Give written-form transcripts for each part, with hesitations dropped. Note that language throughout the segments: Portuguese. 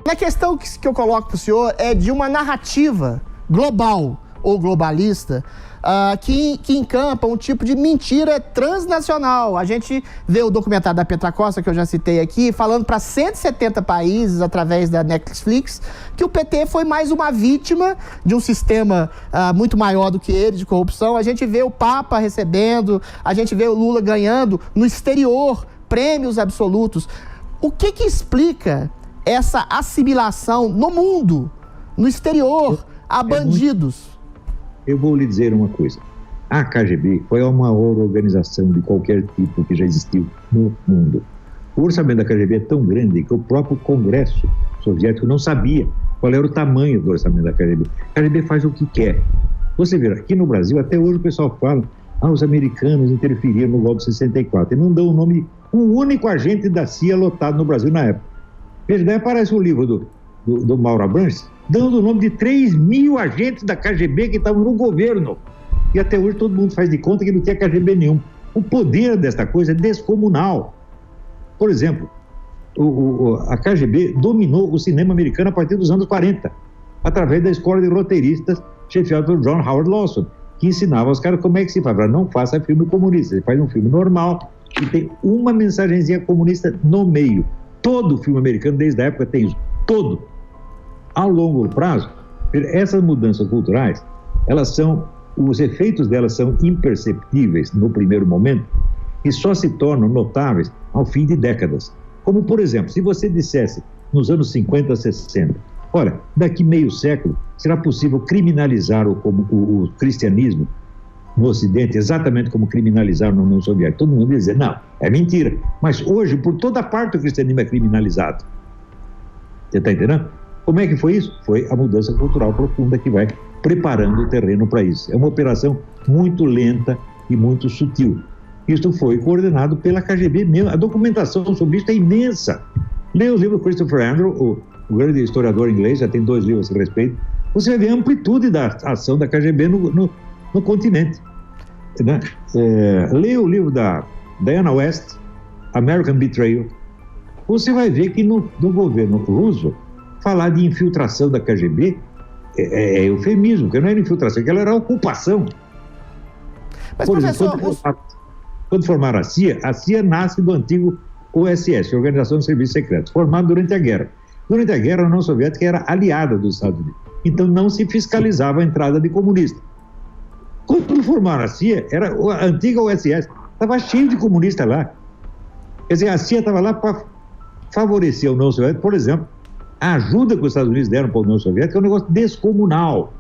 Na questão que eu coloco para o senhor é de uma narrativa global ou globalista que encampa um tipo de mentira transnacional. A gente vê o documentário da Petra Costa, que eu já citei aqui, falando para 170 países através da Netflix que o PT foi mais uma vítima de um sistema muito maior do que ele, de corrupção. A gente vê o Papa recebendo, a gente vê o Lula ganhando no exterior prêmios absolutos. O que explica essa assimilação no mundo, no exterior, a bandidos? Eu vou lhe dizer uma coisa. A KGB foi a maior organização de qualquer tipo que já existiu no mundo. O orçamento da KGB é tão grande que o próprio Congresso soviético não sabia qual era o tamanho do orçamento da KGB. A KGB faz o que quer. Você vê, aqui no Brasil, até hoje o pessoal fala os americanos interferiram no golpe de 64 e não dão o nome de um único agente da CIA lotado no Brasil na época. Veja, daí aparece o livro do Mauro Abranches, dando o nome de 3.000 agentes da KGB que estavam no governo. E até hoje todo mundo faz de conta que não tinha KGB nenhum. O poder desta coisa é descomunal. Por exemplo, a KGB dominou o cinema americano a partir dos anos 40, através da escola de roteiristas chefiada por John Howard Lawson, que ensinava aos caras como é que se faz. Não faça filme comunista, você faz um filme normal e tem uma mensagenzinha comunista no meio. Todo filme americano, desde a época, tem isso. Todo. A longo prazo, essas mudanças culturais, os efeitos delas são imperceptíveis no primeiro momento e só se tornam notáveis ao fim de décadas. Como, por exemplo, se você dissesse nos anos 50, 60, olha, daqui meio século será possível criminalizar o cristianismo no Ocidente, exatamente como criminalizaram na União Soviética. Todo mundo ia dizer, não, é mentira. Mas hoje, por toda parte, o cristianismo é criminalizado. Você está entendendo? Como é que foi isso? Foi a mudança cultural profunda que vai preparando o terreno para isso. É uma operação muito lenta e muito sutil. Isso foi coordenado pela KGB mesmo. A documentação sobre isso é imensa. Leia os livros do Christopher Andrew, o grande historiador inglês, já tem 2 livros a esse respeito. Você vai ver a amplitude da ação da KGB no continente. Né? Leia o livro da Diana West, American Betrayal. Você vai ver que no governo russo, falar de infiltração da KGB é eufemismo, porque não era infiltração, aquela era ocupação. Mas, por professor, exemplo, quando formaram a CIA nasce do antigo OSS, Organização de Serviços Secretos, formado durante a guerra. Durante a guerra, a União Soviética era aliada dos Estados Unidos, então não se fiscalizava a entrada de comunistas. Quando formaram a CIA, era a antiga OSS, estava cheio de comunistas lá. Quer dizer, a CIA estava lá para favorecer a União Soviética. Por exemplo, a ajuda que os Estados Unidos deram para a União Soviética é um negócio descomunal.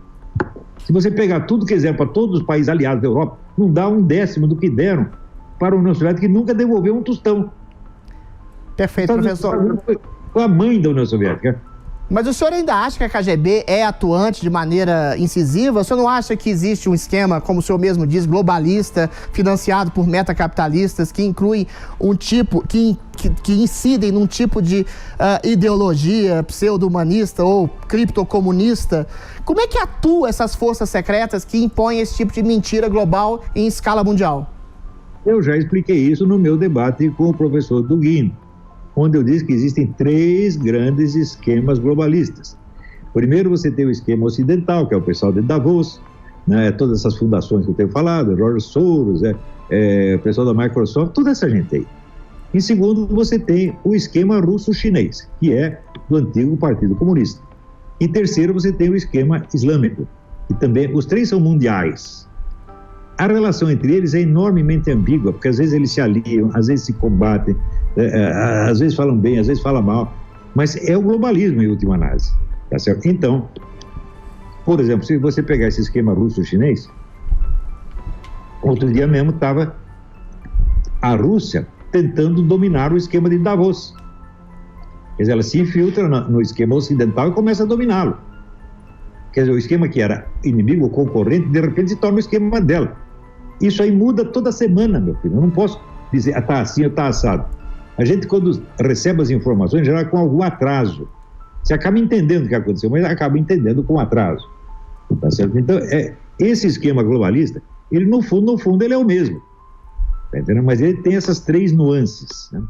Se você pegar tudo que eles deram para todos os países aliados da Europa, não dá 1/10 do que deram para a União Soviética, que nunca devolveu um tostão. Perfeito, professor. Foi a mãe da União Soviética. Mas o senhor ainda acha que a KGB é atuante de maneira incisiva? O senhor não acha que existe um esquema, como o senhor mesmo diz, globalista, financiado por metacapitalistas, que inclui um tipo, que incidem num tipo de ideologia pseudo-humanista ou criptocomunista? Como é que atuam essas forças secretas que impõem esse tipo de mentira global em escala mundial? Eu já expliquei isso no meu debate com o professor Dugin, onde eu disse que existem 3 grandes esquemas globalistas. Primeiro, você tem o esquema ocidental, que é o pessoal de Davos, né, todas essas fundações que eu tenho falado, George Soros, o pessoal da Microsoft, toda essa gente aí. Em segundo, você tem o esquema russo-chinês, que é do antigo Partido Comunista. Em terceiro, você tem o esquema islâmico, que também, os 3 são mundiais. A relação entre eles é enormemente ambígua, porque às vezes eles se aliam, às vezes se combatem, às vezes falam bem, às vezes falam mal, mas é o globalismo em última análise, tá certo? Então, por exemplo, se você pegar esse esquema russo-chinês, outro dia mesmo estava a Rússia tentando dominar o esquema de Davos. Quer dizer, ela se infiltra no esquema ocidental e começa a dominá-lo. Quer dizer, o esquema que era inimigo ou concorrente, de repente se torna o esquema dela. Isso aí muda toda semana, meu filho. Eu não posso dizer, tá assim ou tá assado. A gente, quando recebe as informações, já com algum atraso. Você acaba entendendo o que aconteceu, mas acaba entendendo com atraso. Tá certo? Então, esse esquema globalista, ele no fundo, ele é o mesmo. Tá entendendo? Mas ele tem essas 3 nuances, né?